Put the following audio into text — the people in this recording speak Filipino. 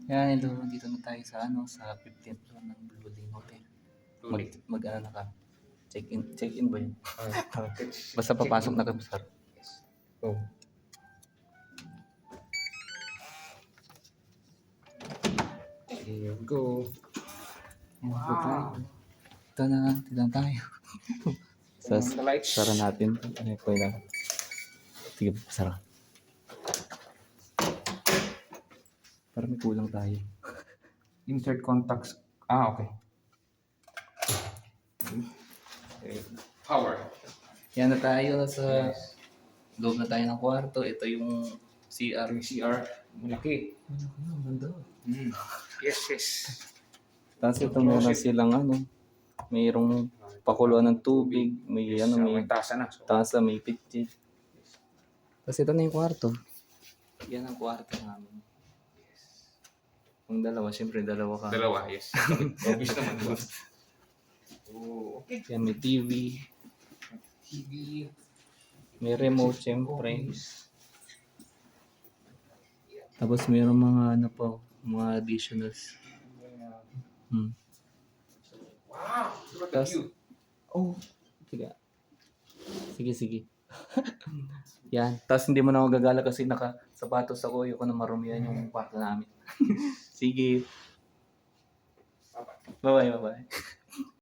Yan, ito, dito na tayo sa sa 15th floor ng Blue Lane Hotel. Mag-ano na ka? Check-in ba yun? Basta papasok na ka, sir. Oh. Here we go. Wow. Ito na tayo. Sara natin. Ano po yun? Sige, sara. Parang may kulang tayo. Insert contacts. Okay. Power. Yan na tayo sa loob na tayo ng kwarto. Ito yung CR. Yung CR. Malaki. Ang ganda. Yes. Tapos ito meron silang mayroong pakuluan ng tubig, may may tasa na. tasa, may pitchit. Tapos ito na yung kwarto. Yan ang kwarto namin. Kung dalawa, siyempre dalawa ka. Dalawa, yes. Obvious naman, diba? Oh, okay. Yan, may TV, TV. may remote, siyempre. Tapos mayroong mga mga additionals. Wow! Look at Tas- you. Sige. Yan. Tapos hindi mo na ako gagala kasi nakasapatos ako. Yung na marumihan yung kwarto namin. Sige. Bye-bye. Bye-bye.